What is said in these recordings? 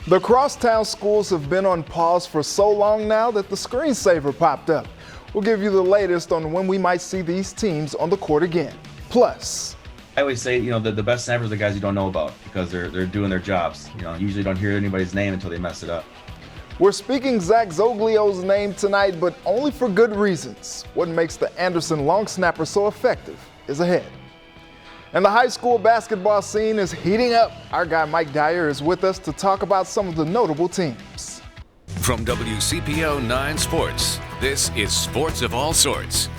The crosstown schools have been on pause for so long now that the screensaver popped up. We'll give you the latest on when we might see these teams on the court again. Plus, I always say, the best snappers are the guys you don't know about because they're doing their jobs. You usually don't hear anybody's name until they mess it up. we're speaking Zach Zoglio's name tonight, but only for good reasons. What makes the Anderson long snapper so effective is ahead. And the high school basketball scene is heating up. Our guy Mike Dyer is with us to talk about some of the notable teams. From WCPO 9 Sports, this is Sports of All Sorts.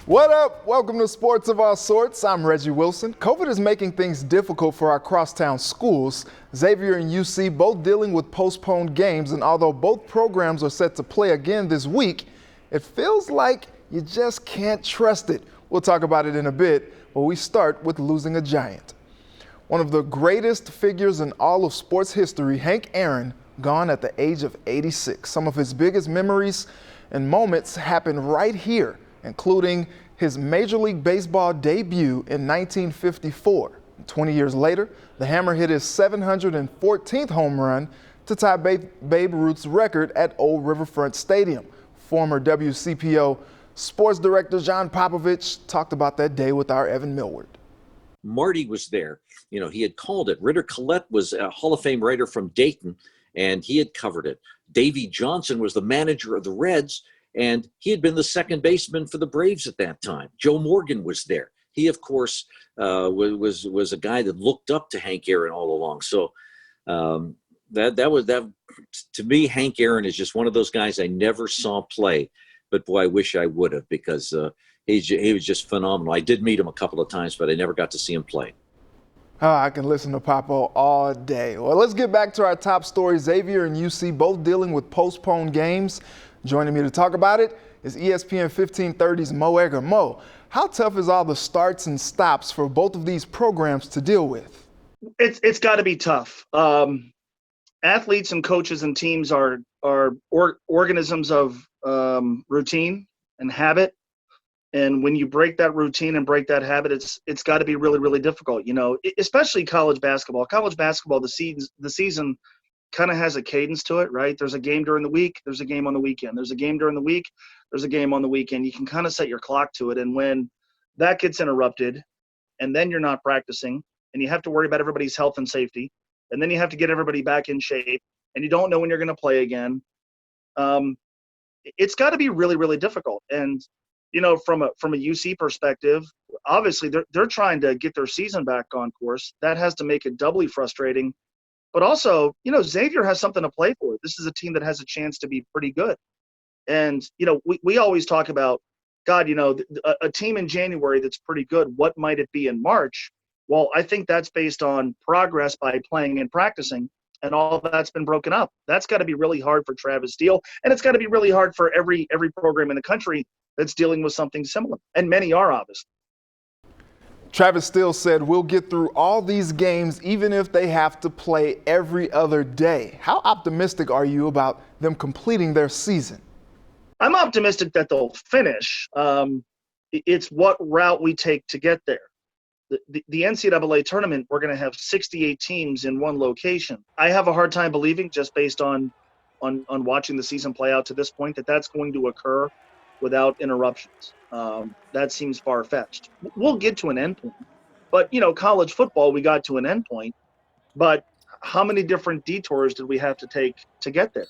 What up? Welcome to Sports of All Sorts. I'm Reggie Wilson. COVID is making things difficult for our crosstown schools. Xavier and UC both dealing with postponed games, and although both programs are set to play again this week, it feels like you just can't trust it. We'll talk about it in a bit, but we start with losing a giant. One of the greatest figures in all of sports history, Hank Aaron, gone at the age of 86. Some of his biggest memories and moments happened right here, including his Major League Baseball debut in 1954. 20 years later, the Hammer hit his 714th home run to tie Babe Ruth's record at Old Riverfront Stadium. Former WCPO Sports Director John Popovich talked about that day with our Evan Millward. Marty was there. He had called it. Ritter Collette was a Hall of Fame writer from Dayton, and he had covered it. Davey Johnson was the manager of the Reds, and he had been the second baseman for the Braves at that time. Joe Morgan was there. He, of course, was a guy that looked up to Hank Aaron all along. So that to me, Hank Aaron is just one of those guys I never saw play, but boy, I wish I would have, because he was just phenomenal. I did meet him a couple of times, but I never got to see him play. I can listen to Papo all day. Well, let's get back to our top story. Xavier and UC both dealing with postponed games. Joining me to talk about it is ESPN 1530's Mo Egger. Mo, how tough is all the starts and stops for both of these programs to deal with? It's got to be tough. Athletes and coaches and teams are organisms of routine and habit. And when you break that routine and break that habit, it's got to be really, really difficult. Especially college basketball. College basketball, the season kind of has a cadence to it, right? There's a game during the week, there's a game on the weekend. There's a game during the week, there's a game on the weekend. You can kind of set your clock to it. And when that gets interrupted, and then you're not practicing, and you have to worry about everybody's health and safety, and then you have to get everybody back in shape, and you don't know when you're going to play again, it's got to be really, really difficult. And from a UC perspective, obviously they're trying to get their season back on course. That has to make it doubly frustrating. But also, Xavier has something to play for. This is a team that has a chance to be pretty good. And, we always talk about, God, a team in January that's pretty good, what might it be in March? Well, I think that's based on progress by playing and practicing, and all that's been broken up. That's got to be really hard for Travis Steele, and it's got to be really hard for every program in the country that's dealing with something similar. And many are, obviously. Travis Steele said, we'll get through all these games even if they have to play every other day. How optimistic are you about them completing their season? I'm optimistic that they'll finish. It's what route we take to get there. The NCAA tournament, we're going to have 68 teams in one location. I have a hard time believing, just based on watching the season play out to this point, that that's going to occur without interruptions. That seems far-fetched. We'll get to an endpoint. But, college football, we got to an endpoint. But how many different detours did we have to take to get there?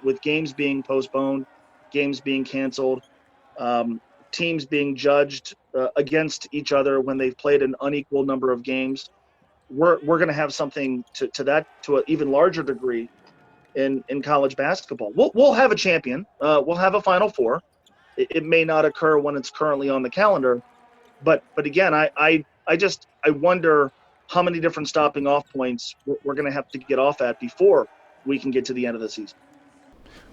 With games being postponed, games being canceled, teams being judged against each other when they've played an unequal number of games. We're going to have something to an even larger degree in college basketball. We'll have a champion. We'll have a Final Four. It may not occur when it's currently on the calendar, but again, I wonder how many different stopping off points we're going to have to get off at before we can get to the end of the season.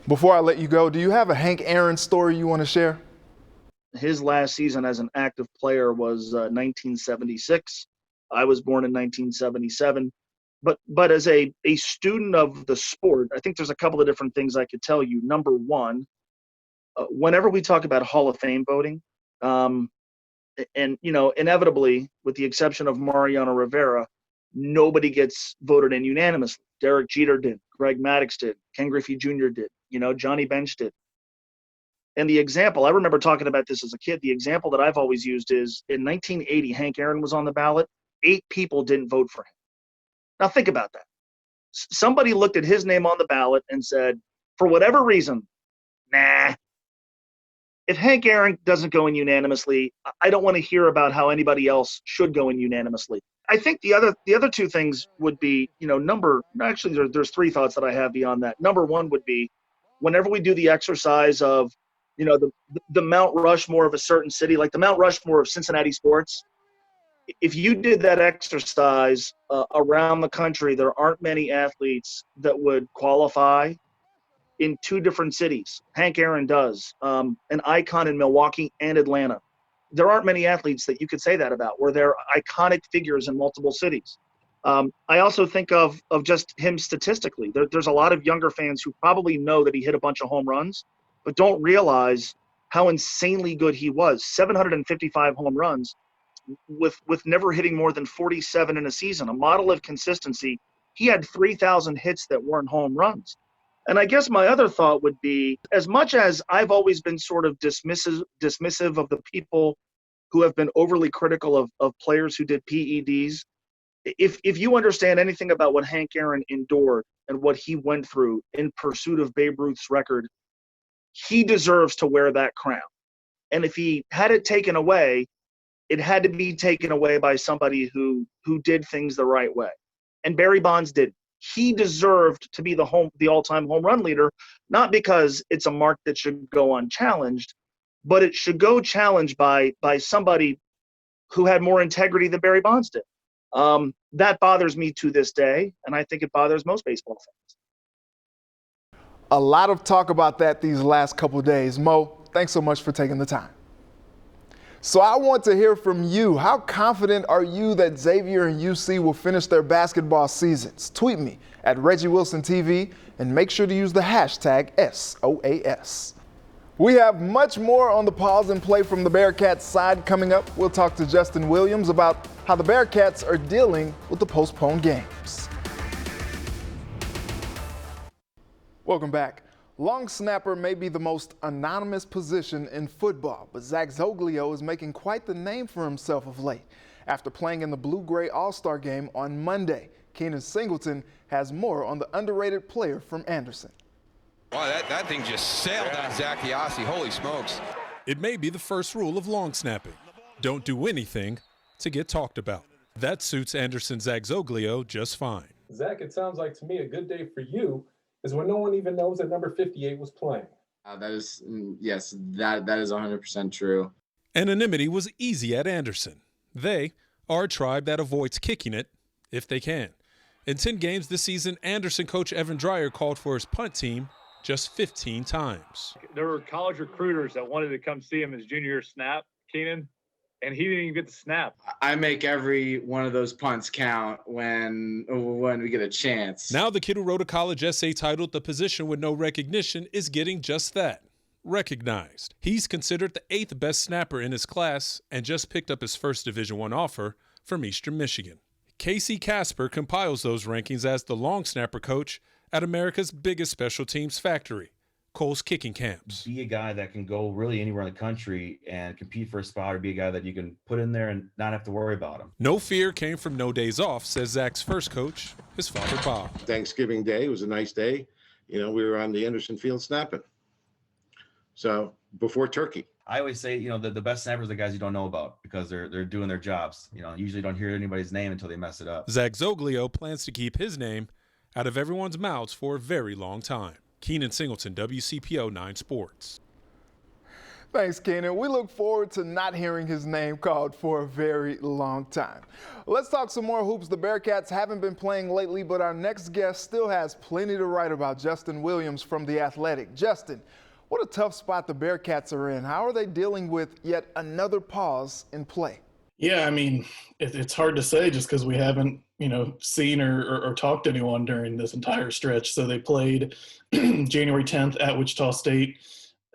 Before I let you go, do you have a Hank Aaron story you want to share? His last season as an active player was 1976. I was born in 1977. But as a student of the sport, I think there's a couple of different things I could tell you. Number one, whenever we talk about Hall of Fame voting, and inevitably, with the exception of Mariano Rivera, nobody gets voted in unanimously. Derek Jeter did. Greg Maddux did. Ken Griffey Jr. did. Johnny Bench did. And the example, I remember talking about this as a kid, the example that I've always used is in 1980, Hank Aaron was on the ballot. 8 people didn't vote for him. Now think about that. Somebody looked at his name on the ballot and said, for whatever reason, nah. If Hank Aaron doesn't go in unanimously, I don't want to hear about how anybody else should go in unanimously. I think the other 2 things would be, there's 3 thoughts that I have beyond that. Number 1 would be, whenever we do the exercise of, the Mount Rushmore of a certain city, like the Mount Rushmore of Cincinnati sports, if you did that exercise around the country, there aren't many athletes that would qualify in 2 different cities. Hank Aaron does, an icon in Milwaukee and Atlanta. There aren't many athletes that you could say that about, where they're iconic figures in multiple cities. I also think of just him statistically. There's a lot of younger fans who probably know that he hit a bunch of home runs, but don't realize how insanely good he was. 755 home runs with never hitting more than 47 in a season, a model of consistency. He had 3,000 hits that weren't home runs. And I guess my other thought would be, as much as I've always been sort of dismissive of the people who have been overly critical of players who did PEDs, if you understand anything about what Hank Aaron endured and what he went through in pursuit of Babe Ruth's record, he deserves to wear that crown. And if he had it taken away, it had to be taken away by somebody who did things the right way. And Barry Bonds did. He deserved to be the all-time home run leader, not because it's a mark that should go unchallenged, but it should go challenged by somebody who had more integrity than Barry Bonds did. That bothers me to this day, and I think it bothers most baseball fans. A lot of talk about that these last couple of days. Mo, thanks so much for taking the time. So I want to hear from you. How confident are you that Xavier and UC will finish their basketball seasons? Tweet me at Reggie Wilson TV and make sure to use the hashtag SOAS. We have much more on the pause and play from the Bearcats side coming up. We'll talk to Justin Williams about how the Bearcats are dealing with the postponed games. Welcome back. Long snapper may be the most anonymous position in football, but Zach Zoglio is making quite the name for himself of late. After playing in the Blue-Gray All-Star game on Monday, Keenan Singleton has more on the underrated player from Anderson. Wow, that thing just sailed on Zach Yossi. Holy smokes. It may be the first rule of long snapping. Don't do anything to get talked about. That suits Anderson Zach Zoglio just fine. Zach, it sounds like to me a good day for you is when no one even knows that number 58 was playing. That is 100% true. Anonymity was easy at Anderson. They are a tribe that avoids kicking it if they can. In 10 games this season, Anderson coach Evan Dreyer called for his punt team just 15 times. There were college recruiters that wanted to come see him his junior year snap, Keenan, and he didn't even get the snap. I make every one of those punts count when we get a chance. Now the kid who wrote a college essay titled "The Position with No Recognition" is getting just that, recognized. He's considered the 8th best snapper in his class and just picked up his first Division I offer from Eastern Michigan. Casey Casper compiles those rankings as the long snapper coach at America's biggest special teams factory, Cole's Kicking Camps. Be a guy that can go really anywhere in the country and compete for a spot, or be a guy that you can put in there and not have to worry about him. No fear came from no days off, says Zach's first coach, his father Bob. Thanksgiving Day was a nice day. We were on the Anderson field snapping. So before turkey. I always say, the best snappers are the guys you don't know about because they're doing their jobs. Usually don't hear anybody's name until they mess it up. Zach Zoglio plans to keep his name out of everyone's mouths for a very long time. Keenan Singleton, WCPO 9 Sports. Thanks, Keenan. We look forward to not hearing his name called for a very long time. Let's talk some more hoops. The Bearcats haven't been playing lately, but our next guest still has plenty to write about. Justin Williams from The Athletic. Justin, what a tough spot the Bearcats are in. How are they dealing with yet another pause in play? Yeah, it's hard to say just because we haven't, seen or talked to anyone during this entire stretch. So they played January 10th at Wichita State,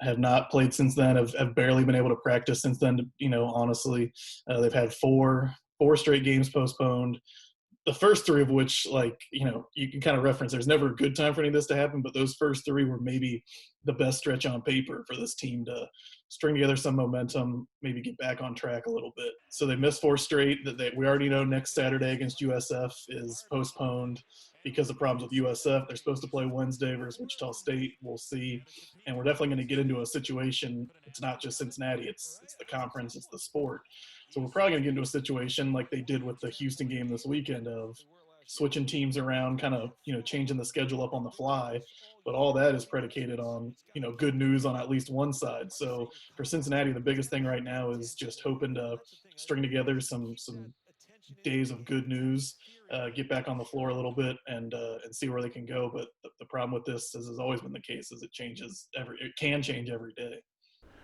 have not played since then, have barely been able to practice since then, honestly. They've had four straight games postponed. the first three of which, like, you can kind of reference, there's never a good time for any of this to happen, but those first three were maybe the best stretch on paper for this team to string together some momentum, maybe get back on track a little bit. So they missed 4 straight. We already know next Saturday against USF is postponed because of problems with USF. They're supposed to play Wednesday versus Wichita State. We'll see. And we're definitely going to get into a situation. It's not just Cincinnati. It's the conference. It's the sport. So we're probably going to get into a situation like they did with the Houston game this weekend of switching teams around, kind of, changing the schedule up on the fly. But all that is predicated on, good news on at least one side. So for Cincinnati, the biggest thing right now is just hoping to string together some days of good news, get back on the floor a little bit and see where they can go. But the problem with this, as has always been the case, is it can change every day.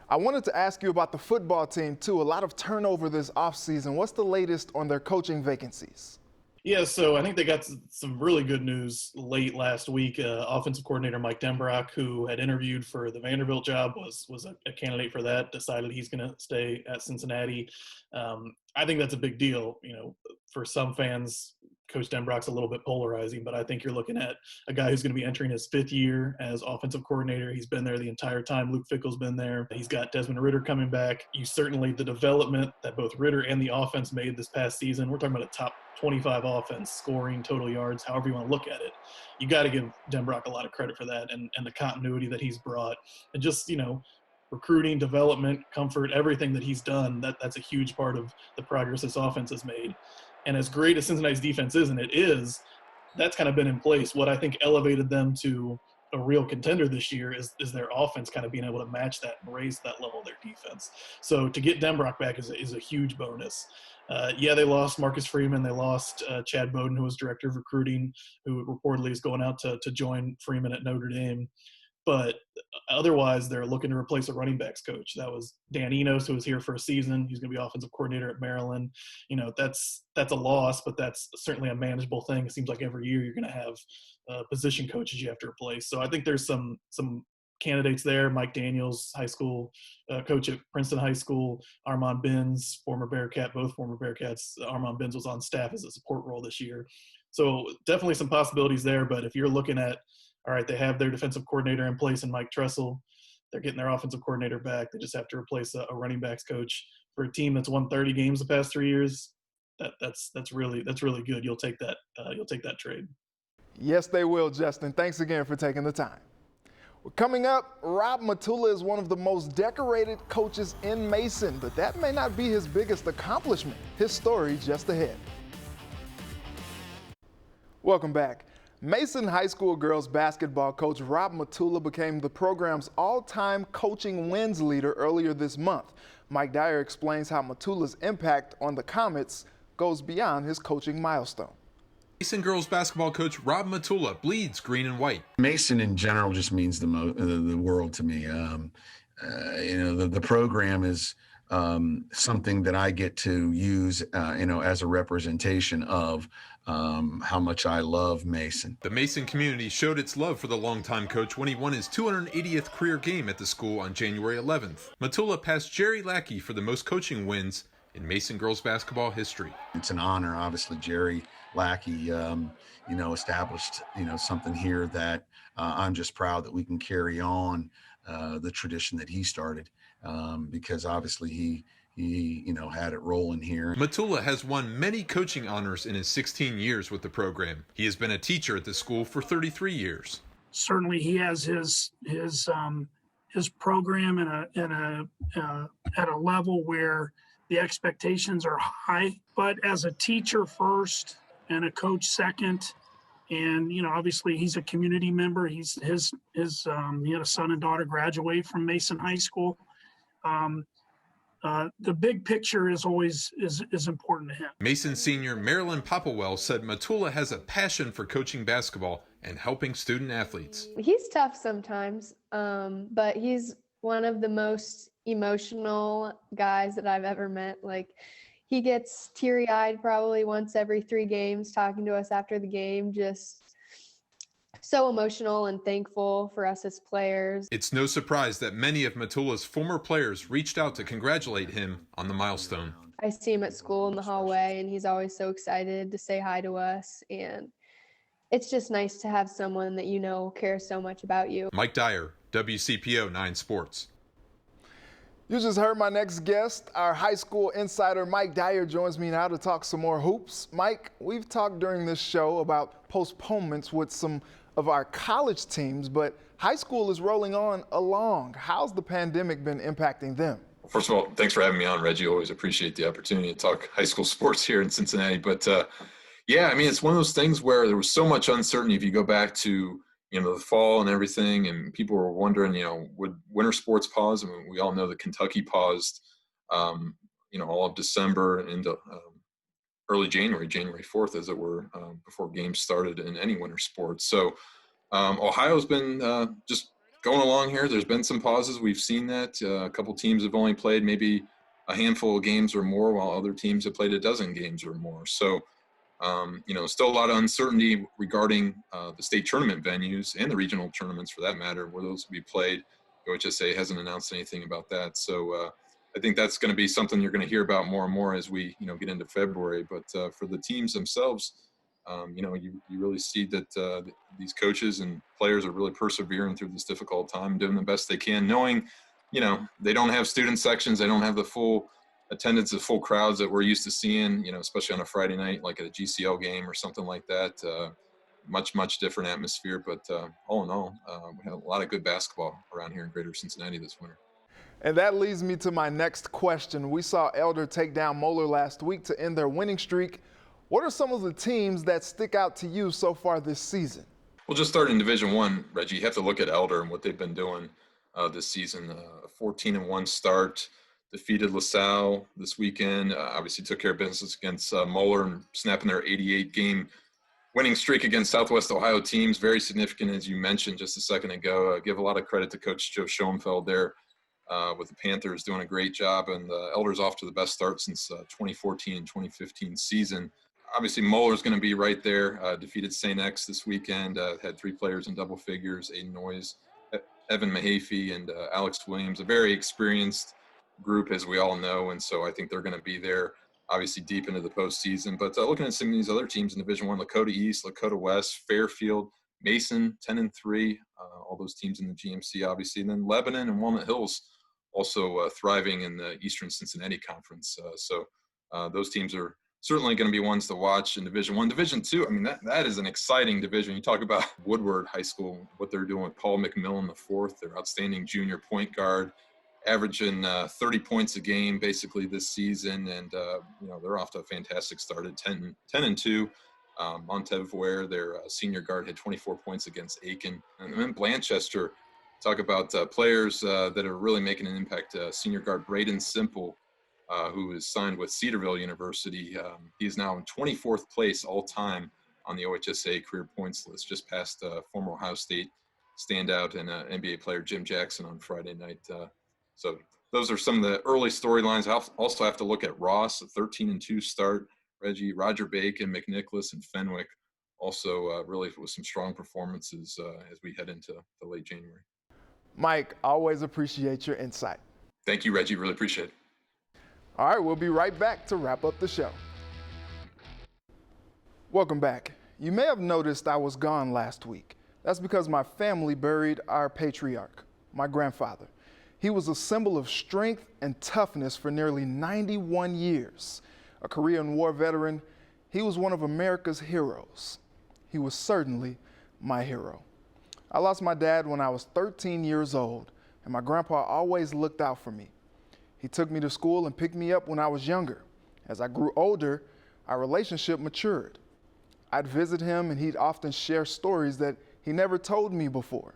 I wanted to ask you about the football team too. A lot of turnover this offseason. What's the latest on their coaching vacancies? Yeah, so I think they got some really good news late last week. Offensive coordinator Mike Denbrock, who had interviewed for the Vanderbilt job, was a candidate for that, decided he's going to stay at Cincinnati. I think that's a big deal. For some fans, Coach Denbrock's a little bit polarizing, but I think you're looking at a guy who's going to be entering his 5th year as offensive coordinator. He's been there the entire time. Luke Fickell's been there. He's got Desmond Ridder coming back. The development that both Ridder and the offense made this past season, we're talking about a top 25 offense, scoring, total yards, however you want to look at it. You got to give Denbrock a lot of credit for that and the continuity that he's brought. And just, recruiting, development, comfort, everything that he's done, that's a huge part of the progress this offense has made. And as great as Cincinnati's defense is, and it is, that's kind of been in place. What I think elevated them to a real contender this year is their offense kind of being able to match that and raise that level of their defense. So to get Denbrock back is a huge bonus. They lost Marcus Freeman. They lost Chad Bowden, who was director of recruiting, who reportedly is going out to join Freeman at Notre Dame. But otherwise, they're looking to replace a running backs coach. That was Dan Enos, who was here for a season. He's going to be offensive coordinator at Maryland. That's a loss, but that's certainly a manageable thing. It seems like every year you're going to have position coaches you have to replace. So I think there's some candidates there. Mike Daniels, high school coach at Princeton High School. Armand Benz, former Bearcat, both former Bearcats. Armand Benz was on staff as a support role this year. So definitely some possibilities there. But if you're looking at, all right, they have their defensive coordinator in place in Mike Tressel. They're getting their offensive coordinator back. They just have to replace a running backs coach. For a team that's won 30 games the past 3 years, that's really good. You'll take that. You'll take that trade. Yes, they will, Justin. Thanks again for taking the time. Well, coming up, Rob Matula is one of the most decorated coaches in Mason, but that may not be his biggest accomplishment. His story just ahead. Welcome back. Mason High School girls basketball coach Rob Matula became the program's all-time coaching wins leader earlier this month. Mike Dyer explains how Matula's impact on the Comets goes beyond his coaching milestone. Mason girls basketball coach Rob Matula bleeds green and white. Mason in general just means the world to me. The program is something that I get to use, as a representation of how much I love Mason. The Mason community showed its love for the longtime coach when he won his 280th career game at the school on January 11th. Matula passed Jerry Lackey for the most coaching wins in Mason girls basketball history. It's an honor. Obviously, Jerry Lackey, established, something here that I'm just proud that we can carry on the tradition that he started, because obviously he had it rolling here. Matula has won many coaching honors in his 16 years with the program. He has been a teacher at the school for 33 years. Certainly, he has his program at a level where the expectations are high. But as a teacher first and a coach second, and obviously he's a community member. He had a son and daughter graduate from Mason High School. The big picture is always is important to him. Mason senior Marilyn Popplewell said Matula has a passion for coaching basketball and helping student athletes. He's tough sometimes, but he's one of the most emotional guys that I've ever met. Like, he gets teary-eyed probably once every 3 games talking to us after the game, just so emotional and thankful for us as players. It's no surprise that many of Matula's former players reached out to congratulate him on the milestone. I see him at school in the hallway, and he's always so excited to say hi to us. And it's just nice to have someone that you know cares so much about you. Mike Dyer, WCPO 9 Sports. You just heard my next guest. Our high school insider Mike Dyer joins me now to talk some more hoops. Mike, we've talked during this show about postponements with some of our college teams, but high school is rolling on along. How's the pandemic been impacting them? First of all, thanks for having me on, Reggie. Always appreciate the opportunity to talk high school sports here in Cincinnati. But yeah, I mean, it's one of those things where there was so much uncertainty. If you go back to, the fall and everything, and people were wondering, would winter sports pause? I mean, we all know that Kentucky paused, all of December into early January 4th, as it were, before games started in any winter sports. So Ohio's been just going along here. There's been some pauses. We've seen that. A couple teams have only played maybe a handful of games or more, while other teams have played a dozen games or more. So, still a lot of uncertainty regarding the state tournament venues and the regional tournaments, for that matter, where those will be played. OHSA hasn't announced anything about that. So I think that's going to be something you're going to hear about more and more as we, get into February. But for the teams themselves, you really see that these coaches and players are really persevering through this difficult time, doing the best they can, knowing, they don't have student sections. They don't have the full attendance of full crowds that we're used to seeing, especially on a Friday night, like at a GCL game or something like that. Much different atmosphere. But all in all, we had a lot of good basketball around here in Greater Cincinnati this winter. And that leads me to my next question. We saw Elder take down Moeller last week to end their winning streak. What are some of the teams that stick out to you so far this season? Well, just starting in Division I, Reggie, you have to look at Elder and what they've been doing this season. A 14-1 start, defeated LaSalle this weekend, obviously took care of business against Moeller and snapping their 88-game winning streak against Southwest Ohio teams. Very significant, as you mentioned just a second ago. Give a lot of credit to Coach Joe Schoenfeld there with the Panthers, doing a great job. And Elder's off to the best start since 2014 and 2015 season. Obviously, Moeller's going to be right there. Defeated St. X this weekend. Had 3 players in double figures: Aiden Noyes, Evan Mahaffey, and Alex Williams. A very experienced group, as we all know, and so I think they're going to be there, obviously, deep into the postseason. But looking at some of these other teams in Division I, Lakota East, Lakota West, Fairfield, Mason, 10-3, all those teams in the GMC, obviously, and then Lebanon and Walnut Hills also thriving in the Eastern Cincinnati Conference. So those teams are certainly going to be ones to watch in Division I. Division II, I mean, that is an exciting division. You talk about Woodward High School, what they're doing with Paul McMillan IV, their outstanding junior point guard, averaging 30 points a game basically this season. And, they're off to a fantastic start at 10-2. Montev Ware, their senior guard, had 24 points against Aiken. And then Blanchester, talk about players that are really making an impact. Senior guard Braden Simple, who is signed with Cedarville University. He is now in 24th place all time on the OHSA career points list, just past former Ohio State standout and NBA player Jim Jackson on Friday night. So those are some of the early storylines. I also have to look at Ross, a 13-2 start. Reggie, Roger Bacon, McNicholas, and Fenwick also really with some strong performances as we head into the late January. Mike, always appreciate your insight. Thank you, Reggie. Really appreciate it. All right, we'll be right back to wrap up the show. Welcome back. You may have noticed I was gone last week. That's because my family buried our patriarch, my grandfather. He was a symbol of strength and toughness for nearly 91 years. A Korean War veteran, he was one of America's heroes. He was certainly my hero. I lost my dad when I was 13 years old, and my grandpa always looked out for me. He took me to school and picked me up when I was younger. As I grew older, our relationship matured. I'd visit him, and he'd often share stories that he never told me before.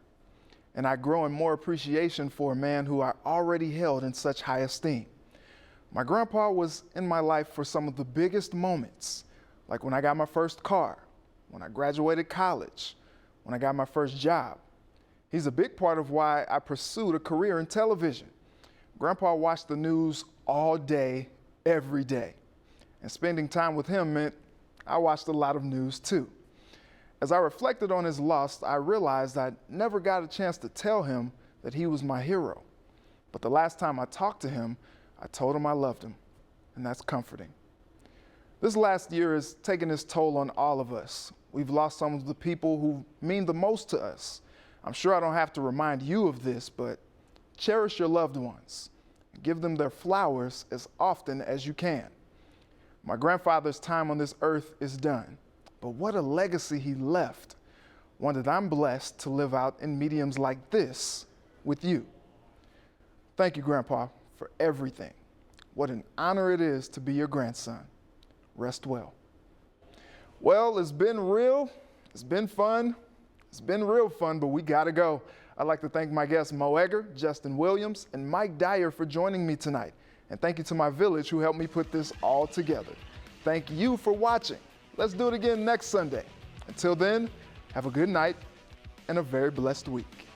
And I'd grow in more appreciation for a man who I already held in such high esteem. My grandpa was in my life for some of the biggest moments, like when I got my first car, when I graduated college, when I got my first job. He's a big part of why I pursued a career in television. Grandpa watched the news all day, every day. And spending time with him meant I watched a lot of news too. As I reflected on his loss, I realized I never got a chance to tell him that he was my hero. But the last time I talked to him, I told him I loved him. and that's comforting. This last year has taken its toll on all of us. We've lost some of the people who mean the most to us. I'm sure I don't have to remind you of this, but cherish your loved ones. Give them their flowers as often as you can. My grandfather's time on this earth is done, but what a legacy he left, one that I'm blessed to live out in mediums like this with you. Thank you, Grandpa, for everything. What an honor it is to be your grandson. Rest well. Well, it's been real, it's been fun, it's been real fun, but we gotta go. I'd like to thank my guests Mo Egger, Justin Williams, and Mike Dyer for joining me tonight. And thank you to my village who helped me put this all together. Thank you for watching. Let's do it again next Sunday. Until then, have a good night and a very blessed week.